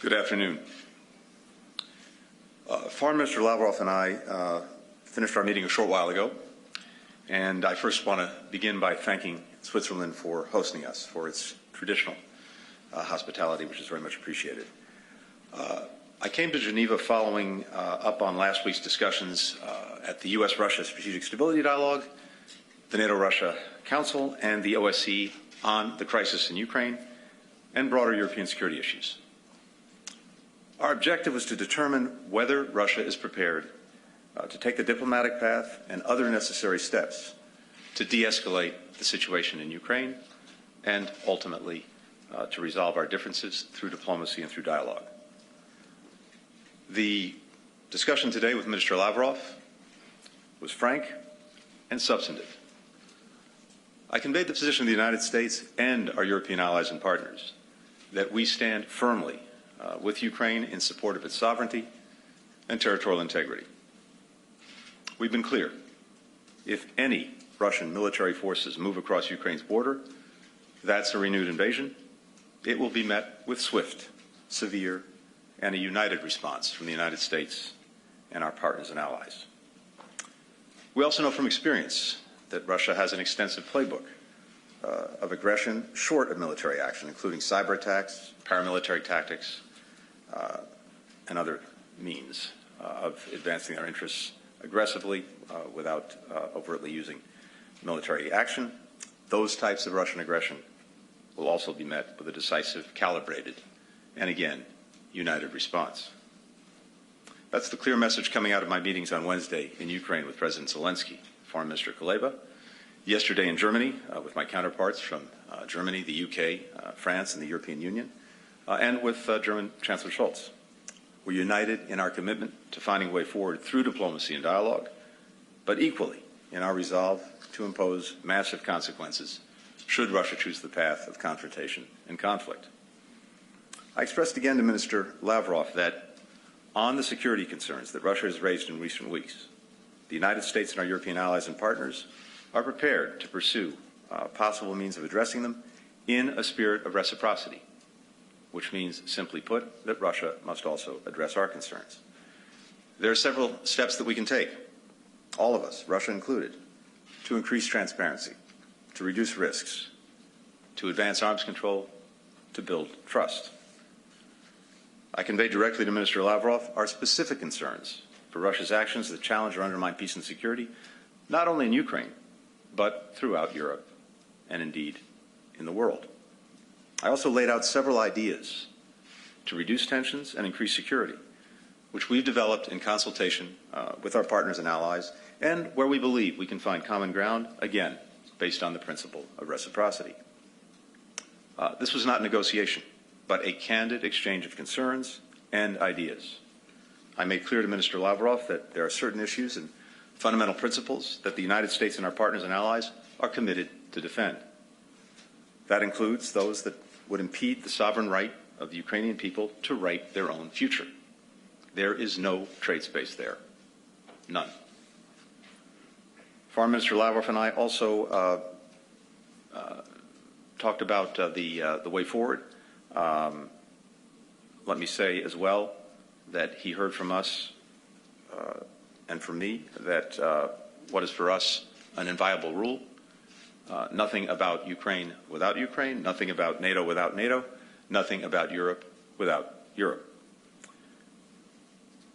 Good afternoon. Foreign Minister Lawrow and I finished our meeting a short while ago, and I first want to begin by thanking Switzerland for hosting us, for its traditional hospitality, which is very much appreciated. I came to Geneva following up on last week's discussions at the US-Russia Strategic Stability Dialogue, the NATO-Russia Council, and the OSCE on the crisis in Ukraine and broader European security issues. Our objective was to determine whether Russia is prepared to take the diplomatic path and other necessary steps to de-escalate the situation in Ukraine and ultimately to resolve our differences through diplomacy and through dialogue. The discussion today with Minister Lawrow was frank and substantive. I conveyed the position of the United States and our European allies and partners that we stand firmly with Ukraine in support of its sovereignty and territorial integrity. We've been clear. If any Russian military forces move across Ukraine's border, that's a renewed invasion. It will be met with swift, severe, and a united response from the United States and our partners and allies. We also know from experience that Russia has an extensive playbook of aggression short of military action, including cyber attacks, paramilitary tactics, and other means of advancing our interests aggressively without overtly using military action. Those types of Russian aggression will also be met with a decisive, calibrated, and again, united response. That's the clear message coming out of my meetings on Wednesday in Ukraine with President Zelensky, Foreign Minister Kuleba, yesterday in Germany with my counterparts from Germany, the UK, France, and the European Union, and with German Chancellor Scholz. We're united in our commitment to finding a way forward through diplomacy and dialogue, but equally in our resolve to impose massive consequences should Russia choose the path of confrontation and conflict. I expressed again to Minister Lawrow that on the security concerns that Russia has raised in recent weeks, the United States and our European allies and partners are prepared to pursue possible means of addressing them in a spirit of reciprocity, which means, simply put, that Russia must also address our concerns. There are several steps that we can take, all of us, Russia included, to increase transparency, to reduce risks, to advance arms control, to build trust. I conveyed directly to Minister Lawrow our specific concerns for Russia's actions that challenge or undermine peace and security, not only in Ukraine, but throughout Europe and indeed in the world. I also laid out several ideas to reduce tensions and increase security, which we've developed in consultation with our partners and allies, and where we believe we can find common ground, again, based on the principle of reciprocity. This was not negotiation, but a candid exchange of concerns and ideas. I made clear to Minister Lawrow that there are certain issues and fundamental principles that the United States and our partners and allies are committed to defend. That includes those that would impede the sovereign right of the Ukrainian people to write their own future. There is no trade space there. None. Foreign Minister Lawrow and I also talked about the way forward. Let me say as well that he heard from us and from me that what is for us an inviolable rule, nothing about Ukraine without Ukraine, nothing about NATO without NATO, nothing about Europe without Europe.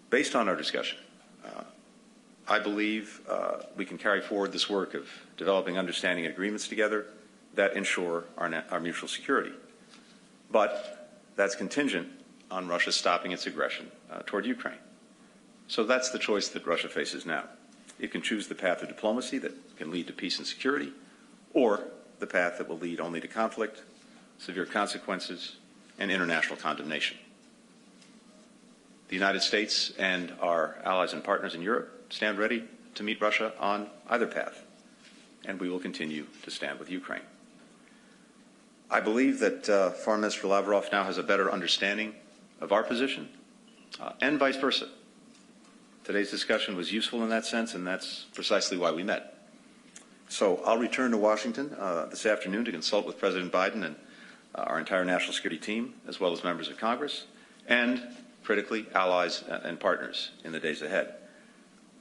Based on our discussion, I believe we can carry forward this work of developing understanding agreements together that ensure our mutual security. But that's contingent on Russia stopping its aggression toward Ukraine. So that's the choice that Russia faces now. It can choose the path of diplomacy that can lead to peace and security, or the path that will lead only to conflict, severe consequences, and international condemnation. The United States and our allies and partners in Europe stand ready to meet Russia on either path, and we will continue to stand with Ukraine. I believe that Foreign Minister Lawrow now has a better understanding of our position, and vice versa. Today's discussion was useful in that sense, and that's precisely why we met. So I'll return to Washington this afternoon to consult with President Biden and our entire national security team, as well as members of Congress, and, critically, allies and partners in the days ahead.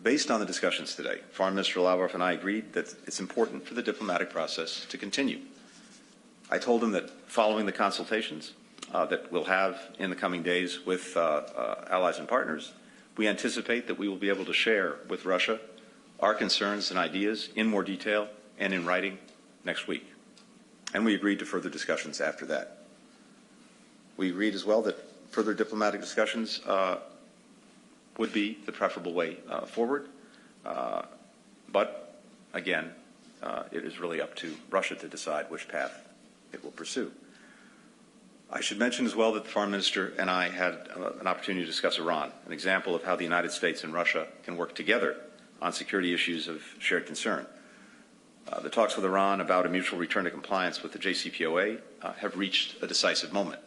Based on the discussions today, Foreign Minister Lawrow and I agreed that it's important for the diplomatic process to continue. I told him that following the consultations that we'll have in the coming days with allies and partners, we anticipate that we will be able to share with Russia our concerns and ideas in more detail and in writing next week. And we agreed to further discussions after that. We agreed as well that further diplomatic discussions would be the preferable way forward. But, again, it is really up to Russia to decide which path it will pursue. I should mention as well that the Foreign Minister and I had an opportunity to discuss Iran, an example of how the United States and Russia can work together on security issues of shared concern. The talks with Iran about a mutual return to compliance with the JCPOA have reached a decisive moment.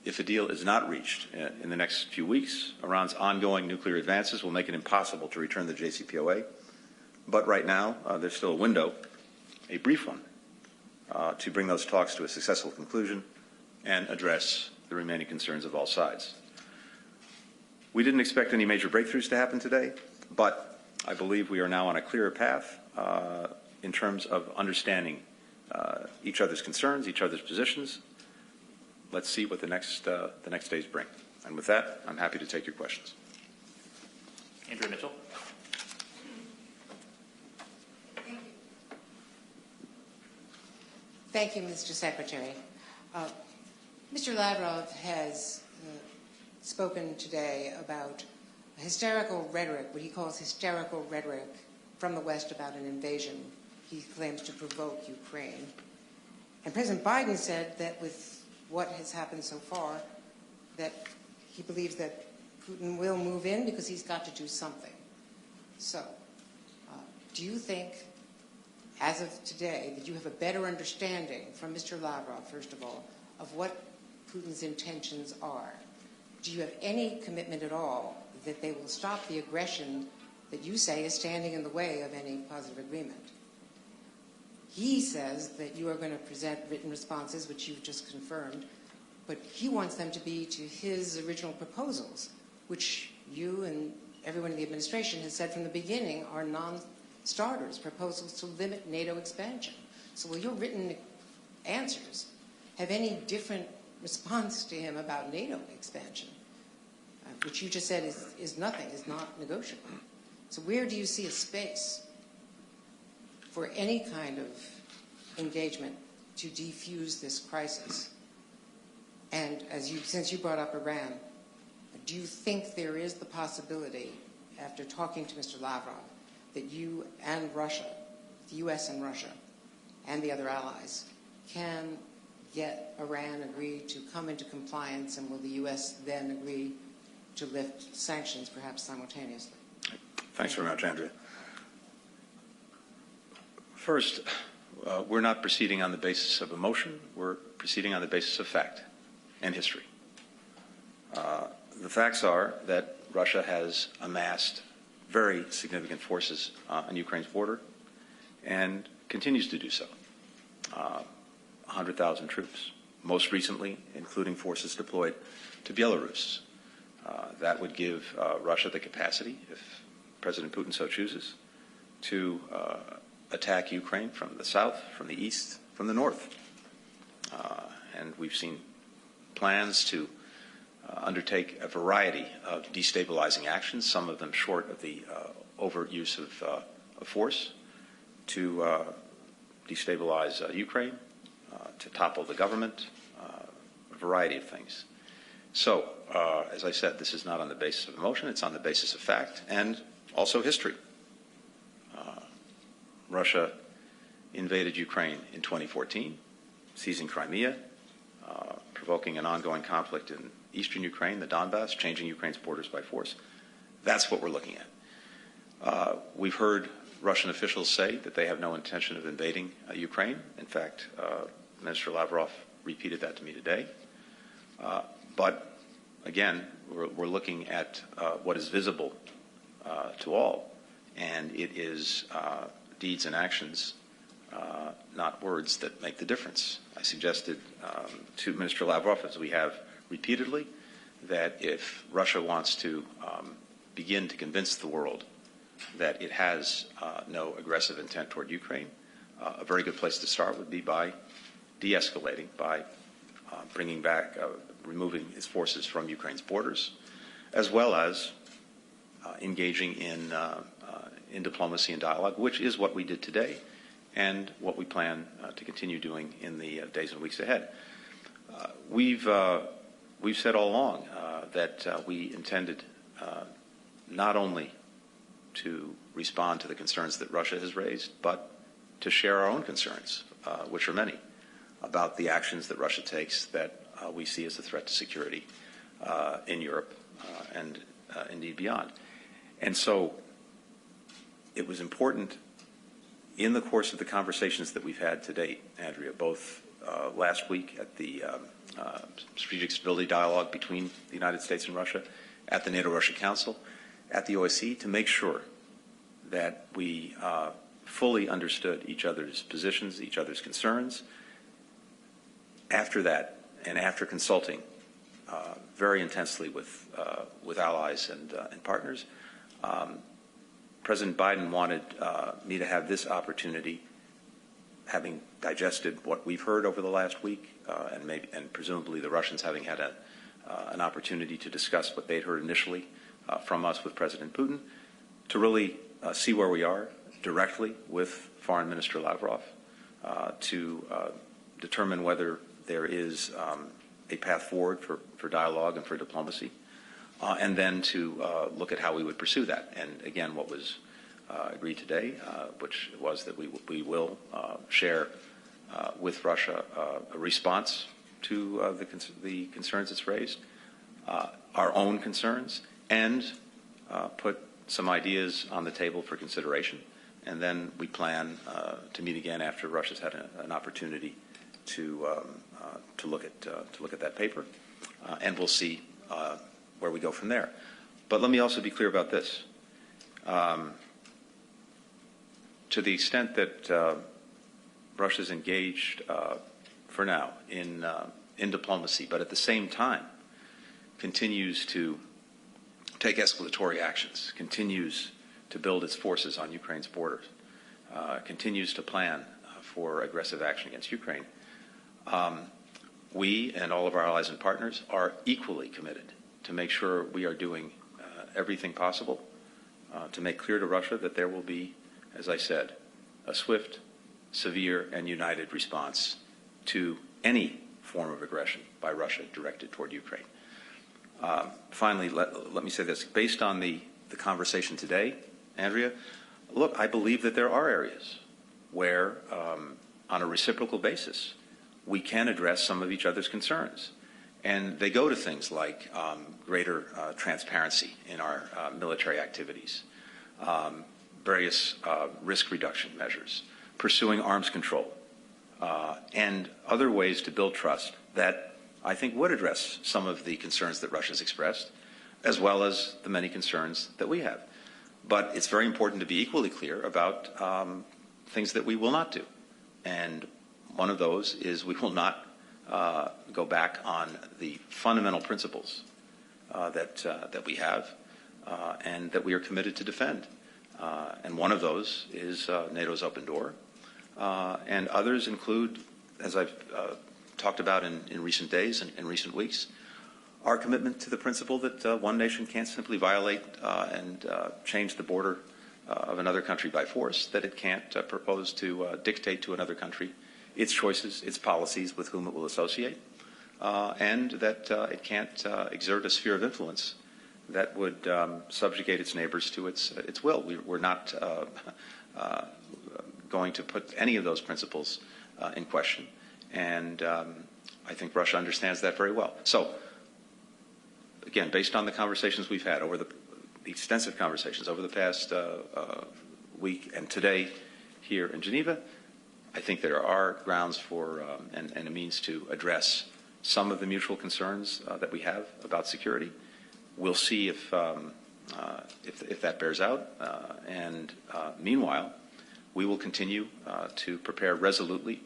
If a deal is not reached in the next few weeks, Iran's ongoing nuclear advances will make it impossible to return to the JCPOA. But right now, there's still a window, a brief one, to bring those talks to a successful conclusion and address the remaining concerns of all sides. We didn't expect any major breakthroughs to happen today, but I believe we are now on a clearer path in terms of understanding each other's concerns, each other's positions. Let's see what the next days bring. And with that, I'm happy to take your questions. Andrew Mitchell. Thank you, Mr. Secretary. Mr. Lawrow has spoken today about hysterical rhetoric, what he calls hysterical rhetoric from the West about an invasion he claims to provoke Ukraine. And President Biden said that with what has happened so far, that he believes that Putin will move in because he's got to do something. So, do you think, as of today, that you have a better understanding from Mr. Lawrow, first of all, of what Putin's intentions are? Do you have any commitment at all that they will stop the aggression that you say is standing in the way of any positive agreement? He says that you are going to present written responses, which you've just confirmed, but he wants them to be to his original proposals, which you and everyone in the administration has said from the beginning are non-starters, proposals to limit NATO expansion. So will your written answers have any different response to him about NATO expansion, which you just said is nothing, is not negotiable? So where do you see a space for any kind of engagement to defuse this crisis? And since you brought up Iran, do you think there is the possibility, after talking to Mr. Lawrow, that you and Russia, the US and Russia, and the other allies, can get Iran agreed to come into compliance, and will the US then agree to lift sanctions, perhaps simultaneously? Thanks very much, Andrea. First, we're not proceeding on the basis of emotion. We're proceeding on the basis of fact and history. The facts are that Russia has amassed very significant forces on Ukraine's border and continues to do so. 100,000 troops, most recently including forces deployed to Belarus. That would give Russia the capacity, if President Putin so chooses, to attack Ukraine from the south, from the east, from the north. And we've seen plans to undertake a variety of destabilizing actions, some of them short of the overt use of force, to destabilize Ukraine, to topple the government, a variety of things. So, as I said, this is not on the basis of emotion, it's on the basis of fact and also history. Russia invaded Ukraine in 2014, seizing Crimea, provoking an ongoing conflict in eastern Ukraine, the Donbass, changing Ukraine's borders by force. That's what we're looking at. We've heard Russian officials say that they have no intention of invading Ukraine. In fact, Minister Lavrov repeated that to me today. But again, we're looking at what is visible to all, and it is deeds and actions, not words, that make the difference. I suggested to Minister Lavrov, as we have repeatedly, that if Russia wants to begin to convince the world that it has no aggressive intent toward Ukraine, a very good place to start would be by de-escalating, by bringing back, removing its forces from Ukraine's borders, as well as engaging in diplomacy and dialogue, which is what we did today and what we plan to continue doing in the days and weeks ahead. We've said all along that we intended not only to respond to the concerns that Russia has raised, but to share our own concerns, which are many, about the actions that Russia takes that we see as a threat to security in Europe and indeed beyond. And so it was important in the course of the conversations that we've had to date, Andrea, both last week at the Strategic Stability Dialogue between the United States and Russia, at the NATO-Russia Council, at the OSCE, to make sure that we fully understood each other's positions, each other's concerns. After that, and after consulting very intensely with allies and partners, President Biden wanted me to have this opportunity, having digested what we've heard over the last week, and presumably the Russians having had an opportunity to discuss what they'd heard initially from us with President Putin, to really see where we are directly with Foreign Minister Lawrow, to determine whether there is a path forward for dialogue and for diplomacy, and then to look at how we would pursue that. And again, what was agreed today, which was that we will share with Russia a response to the concerns it's raised, our own concerns, and put some ideas on the table for consideration. And then we plan to meet again after Russia's had an opportunity to look at that paper, and we'll see where we go from there. But let me also be clear about this. To the extent that Russia's engaged for now in diplomacy, but at the same time continues to take escalatory actions, continues to build its forces on Ukraine's borders, continues to plan for aggressive action against Ukraine, we and all of our allies and partners are equally committed to make sure we are doing everything possible to make clear to Russia that there will be, as I said, a swift, severe, and united response to any form of aggression by Russia directed toward Ukraine. Finally, let me say this. Based on the conversation today, Andrea, look, I believe that there are areas where, on a reciprocal basis, we can address some of each other's concerns. And they go to things like greater transparency in our military activities, various risk reduction measures, pursuing arms control, and other ways to build trust that I think would address some of the concerns that Russia's expressed, as well as the many concerns that we have. But it's very important to be equally clear about things that we will not do. And one of those is we will not go back on the fundamental principles that we have and that we are committed to defend. And one of those is NATO's open door. And others include, as I've talked about in recent days and in recent weeks, our commitment to the principle that one nation can't simply violate and change the border of another country by force, that it can't propose to dictate to another country its choices, its policies, with whom it will associate, and that it can't exert a sphere of influence that would subjugate its neighbors to its will. We're not going to put any of those principles in question, and I think Russia understands that very well. So, again, based on the conversations we've had over the extensive conversations over the past week and today here in Geneva, I think there are grounds for and a means to address some of the mutual concerns that we have about security. We'll see if that bears out, and meanwhile, we will continue to prepare resolutely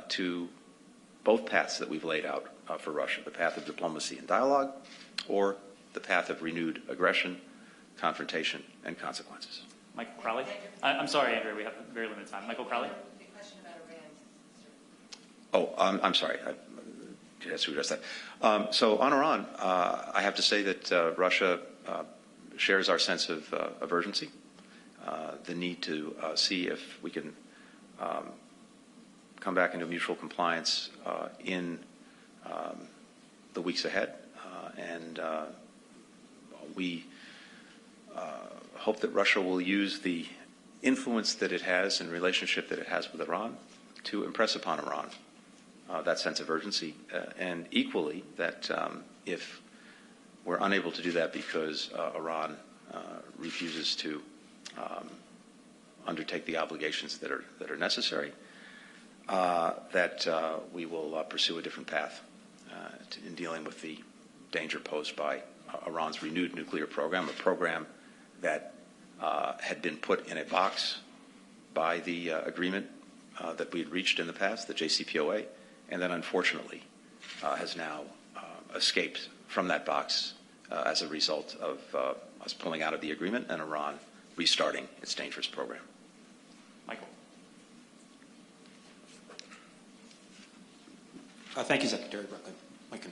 to both paths that we've laid out for Russia, the path of diplomacy and dialogue, or the path of renewed aggression, confrontation, and consequences. Michael Crowley. I'm sorry, Andrew, we have very limited time. Michael Crowley. The question about Iran. Oh, I'm sorry. I has to address that. So on Iran, I have to say that Russia shares our sense of urgency, the need to see if we can come back into mutual compliance in the weeks ahead. And we hope that Russia will use the influence that it has and relationship that it has with Iran to impress upon Iran that sense of urgency, and equally that if we're unable to do that because Iran refuses to undertake the obligations that are necessary, that we will pursue a different path in dealing with the danger posed by Iran's renewed nuclear program, a program that had been put in a box by the agreement that we had reached in the past, the JCPOA, and then unfortunately has now escaped from that box as a result of us pulling out of the agreement and Iran restarting its dangerous program. Michael. Thank you, Secretary Blinken.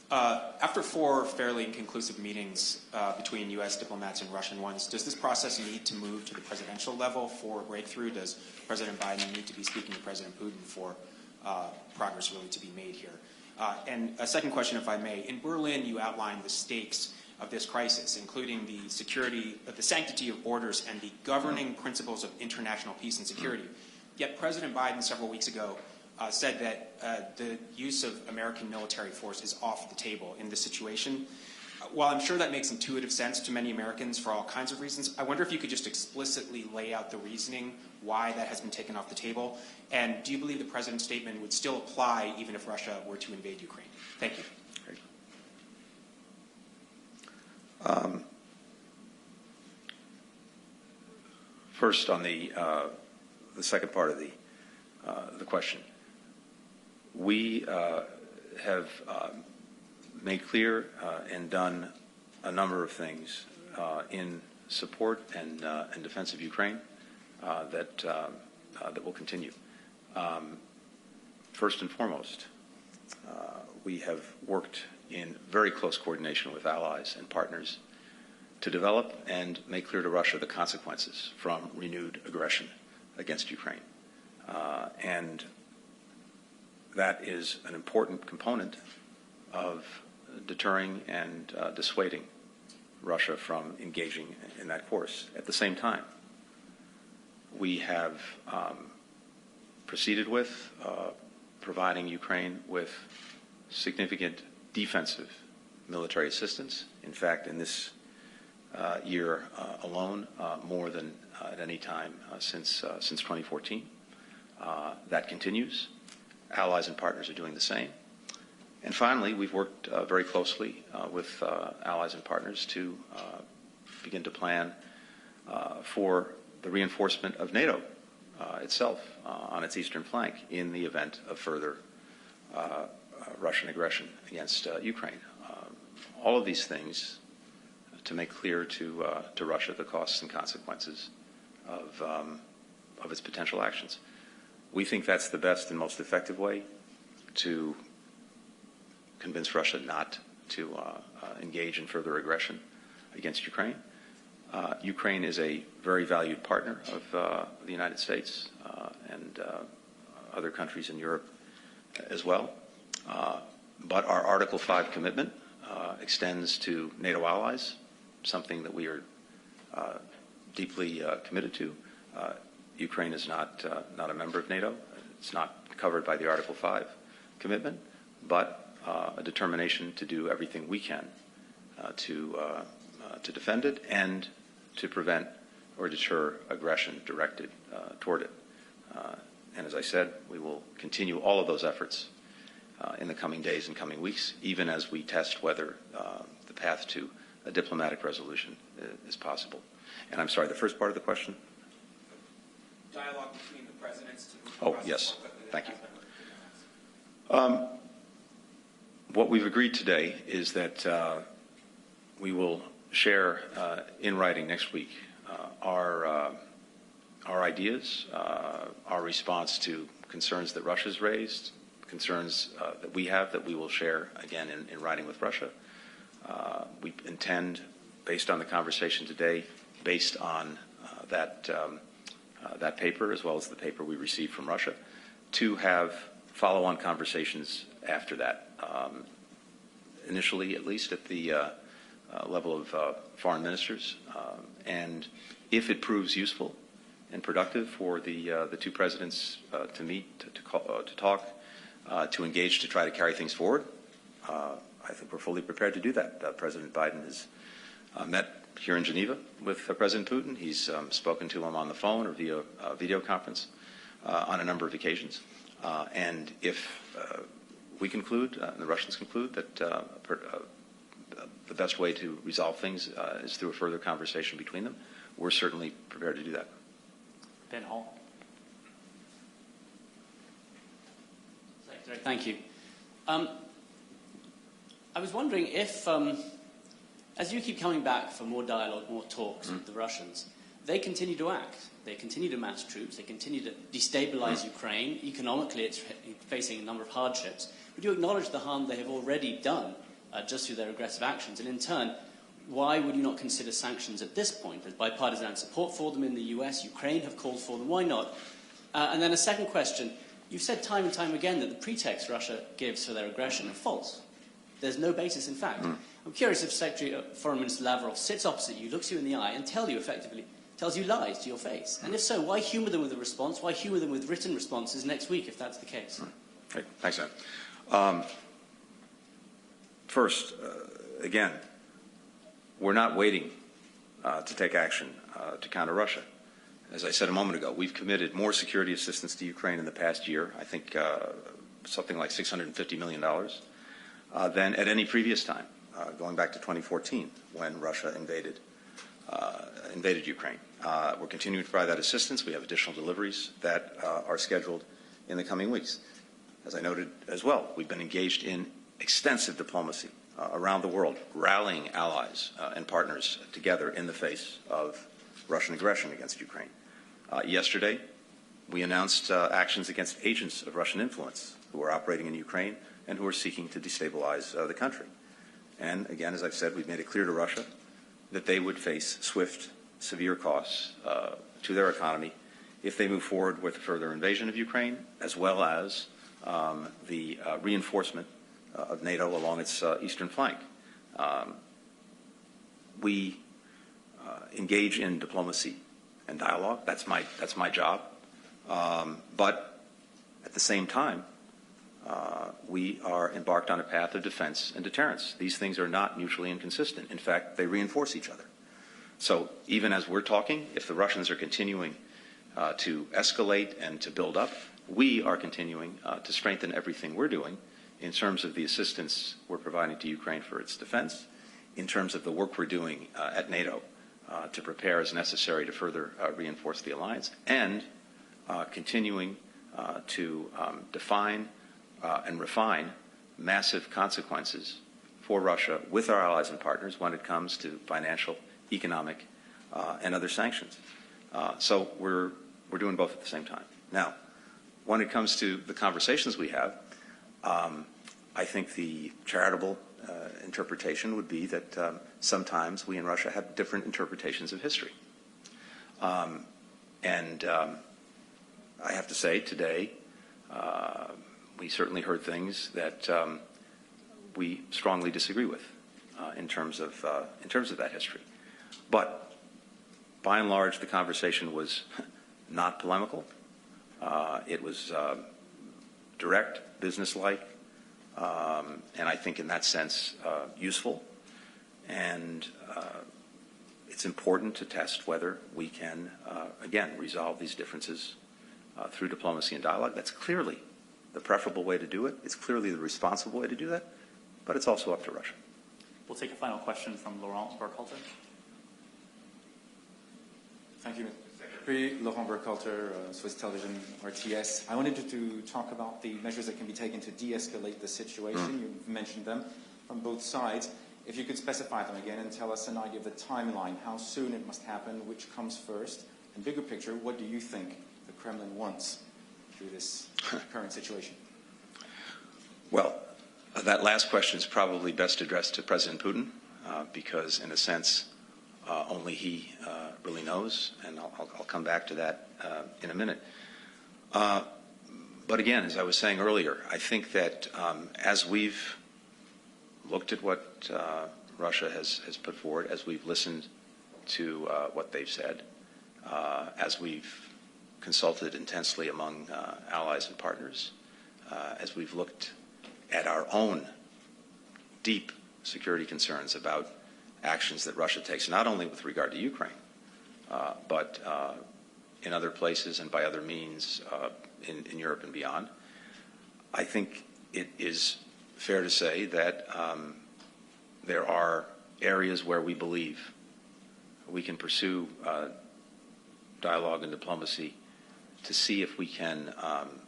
After 4 fairly inconclusive meetings between U.S. diplomats and Russian ones, does this process need to move to the presidential level for a breakthrough? Does President Biden need to be speaking to President Putin for progress really to be made here? And a second question, if I may. In Berlin, you outlined the stakes of this crisis, including the security, the sanctity of borders and the governing principles of international peace and security. Yet President Biden several weeks ago said that the use of American military force is off the table in this situation. While I'm sure that makes intuitive sense to many Americans for all kinds of reasons, I wonder if you could just explicitly lay out the reasoning why that has been taken off the table. And do you believe the President's statement would still apply even if Russia were to invade Ukraine? Thank you. First, on the second part of the question, we have made clear and done a number of things in support and defense of Ukraine that will continue. First and foremost, we have worked in very close coordination with allies and partners to develop and make clear to Russia the consequences from renewed aggression against Ukraine. And that is an important component of deterring and dissuading Russia from engaging in that course. At the same time, we have proceeded with providing Ukraine with significant defensive military assistance. In fact, in this year alone, more than at any time since 2014. That continues. Allies and partners are doing the same. And finally, we've worked very closely with allies and partners to begin to plan for the reinforcement of NATO itself on its eastern flank in the event of further Russian aggression against Ukraine. All of these things to make clear to Russia the costs and consequences of its potential actions. We think that's the best and most effective way to convince Russia not to engage in further aggression against Ukraine. Ukraine is a very valued partner of the United States and other countries in Europe as well. But our Article 5 commitment extends to NATO allies, something that we are deeply committed to. Ukraine is not a member of NATO. It's not covered by the Article 5 commitment, but a determination to do everything we can to defend it and to prevent or deter aggression directed toward it. And as I said, we will continue all of those efforts in the coming days and coming weeks, even as we test whether the path to a diplomatic resolution is possible. And I'm sorry, the first part of the question? Dialogue between the presidents. Oh, yes. Thank you. What we've agreed today is that we will share in writing next week our ideas, our response to concerns that Russia's raised, concerns that we have that we will share again in writing with Russia. We intend, based on the conversation today, based on that paper as well as the paper we received from Russia, to have follow-on conversations after that. Initially, at least, at the level of foreign ministers, and if it proves useful and productive for the two presidents to meet, to talk, to engage, to try to carry things forward, I think we're fully prepared to do that. President Biden has met here in Geneva with President Putin. He's spoken to him on the phone or via video conference on a number of occasions. And if we conclude, and the Russians conclude, that the best way to resolve things is through a further conversation between them, we're certainly prepared to do that. Ben Hall. Thank you. I was wondering if, as you keep coming back for more dialogue, more talks with the Russians, they continue to act. They continue to mass troops. They continue to destabilize Ukraine. Economically, it's facing a number of hardships. Would you acknowledge the harm they have already done just through their aggressive actions? And in turn, why would you not consider sanctions at this point? There's bipartisan support for them in the US. Ukraine have called for them. Why not? And then a second question. You've said time and time again that the pretext Russia gives for their aggression are false. There's no basis in fact. I'm curious if Foreign Minister Lawrow sits opposite you, looks you in the eye, and tells you lies to your face. And if so, why humour them with a response? Why humour them with written responses next week if that's the case? Okay. Thanks, Ed. First, again, we're not waiting to take action to counter Russia. As I said a moment ago, we've committed more security assistance to Ukraine in the past year, I think something like $650 million, than at any previous time, going back to 2014 when Russia invaded Ukraine. We're continuing to provide that assistance. We have additional deliveries that are scheduled in the coming weeks. As I noted as well, we've been engaged in extensive diplomacy around the world, rallying allies and partners together in the face of Russian aggression against Ukraine. Yesterday, we announced actions against agents of Russian influence who are operating in Ukraine and who are seeking to destabilize the country. And again, as I've said, we've made it clear to Russia that they would face swift, severe costs to their economy if they move forward with a further invasion of Ukraine, as well as the reinforcement of NATO along its eastern flank. We engage in diplomacy and dialogue. That's my job. But at the same time, we are embarked on a path of defense and deterrence. These things are not mutually inconsistent. In fact, they reinforce each other. So even as we're talking, if the Russians are continuing to escalate and to build up, we are continuing to strengthen everything we're doing in terms of the assistance we're providing to Ukraine for its defense, in terms of the work we're doing at NATO to prepare as necessary to further reinforce the alliance, and continuing to define and refine massive consequences for Russia with our allies and partners when it comes to financial, economic, and other sanctions. So we're doing both at the same time. Now, when it comes to the conversations we have, I think the charitable interpretation would be that sometimes we in Russia have different interpretations of history. And I have to say today, we certainly heard things that we strongly disagree with in terms of that history. But by and large, the conversation was not polemical. It was direct, businesslike, and I think in that sense useful. And it's important to test whether we can, again, resolve these differences through diplomacy and dialogue. That's clearly the preferable way to do it. It's clearly the responsible way to do that, but it's also up to Russia. We'll take a final question from Laurent Burkhalter. Thank you, Mr. Secretary. Laurent Burkhalter, Swiss Television, RTS. I wanted to talk about the measures that can be taken to de-escalate the situation. You've mentioned them from both sides. If you could specify them again and tell us an idea of the timeline, how soon it must happen, which comes first, and bigger picture, what do you think the Kremlin wants through this current situation? Well, that last question is probably best addressed to President Putin, because in a sense, only he really knows, and I'll come back to that in a minute. But again, as I was saying earlier, I think that as we've looked at what Russia has put forward, as we've listened to what they've said, as we've consulted intensely among allies and partners, as we've looked at our own deep security concerns about actions that Russia takes, not only with regard to Ukraine, but in other places and by other means in Europe and beyond. I think it is fair to say that there are areas where we believe we can pursue dialogue and diplomacy to see if we can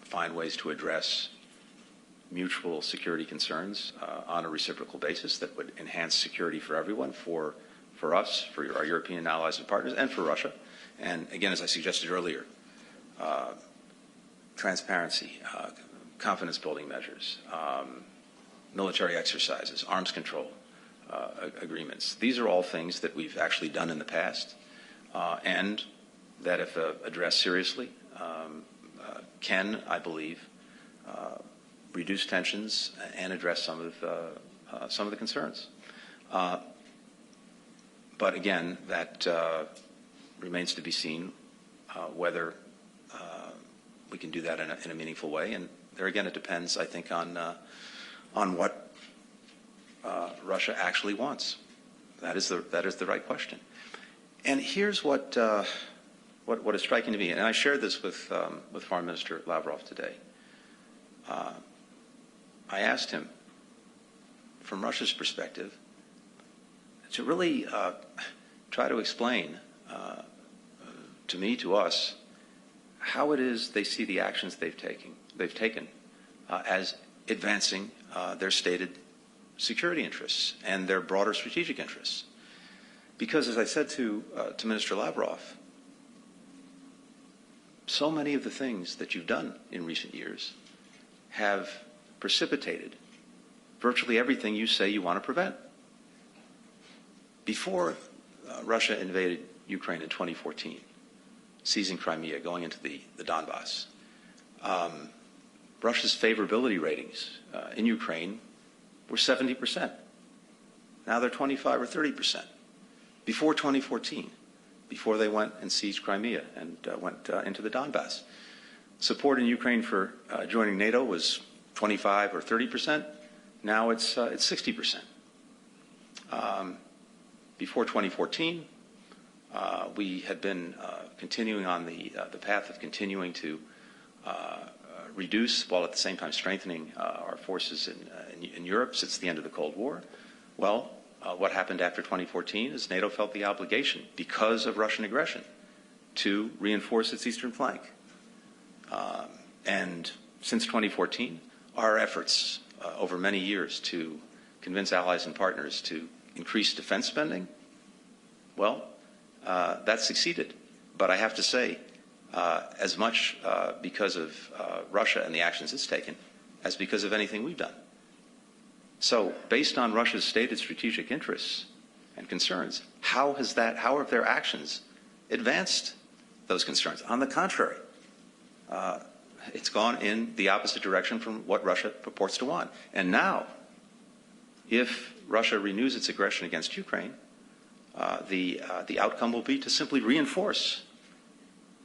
find ways to address mutual security concerns on a reciprocal basis that would enhance security for everyone, for us, for our European allies and partners, and for Russia. And again, as I suggested earlier, transparency, confidence-building measures, military exercises, arms control agreements. These are all things that we've actually done in the past, and that, if addressed seriously, can, I believe, reduce tensions and address some of the concerns. But again, that remains to be seen whether we can do that in a meaningful way. And there again, it depends, I think, on what Russia actually wants. That is the right question. And here's what is striking to me, and I shared this with Foreign Minister Lawrow today. I asked him, from Russia's perspective, to really try to explain to me, to us, how it is they see the actions they've taken as advancing their stated security interests and their broader strategic interests. Because, as I said to Minister Lawrow, so many of the things that you've done in recent years have precipitated virtually everything you say you want to prevent. Before Russia invaded Ukraine in 2014, seizing Crimea, going into the Donbass, Russia's favorability ratings in Ukraine were 70%. Now they're 25 or 30%. Before 2014, before they went and seized Crimea and went into the Donbass, support in Ukraine for joining NATO was 25 or 30%. Now it's 60%. Before 2014, we had been continuing on the path of continuing to reduce, while at the same time strengthening our forces in Europe since the end of the Cold War. Well, what happened after 2014 is NATO felt the obligation, because of Russian aggression, to reinforce its eastern flank. And since 2014, our efforts over many years to convince allies and partners to increase defense spending, well, that succeeded. But I have to say, as much because of Russia and the actions it's taken as because of anything we've done. So, based on Russia's stated strategic interests and concerns, how have their actions advanced those concerns? On the contrary, it's gone in the opposite direction from what Russia purports to want. And now, if Russia renews its aggression against Ukraine, the outcome will be to simply reinforce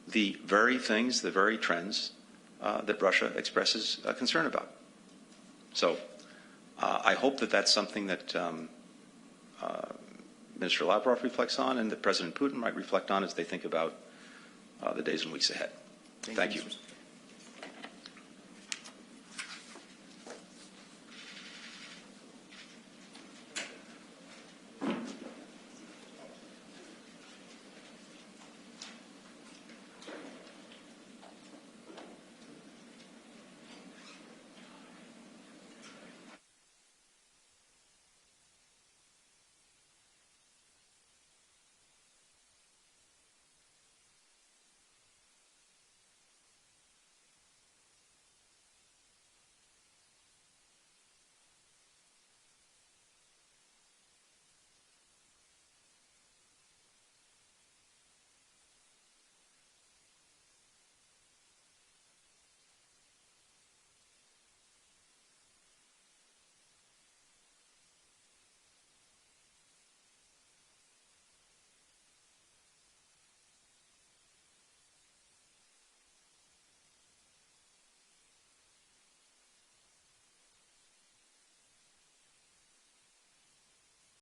the very things, the very trends that Russia expresses concern about. So I hope that that's something that Minister Lawrow reflects on and that President Putin might reflect on as they think about the days and weeks ahead. Thank you.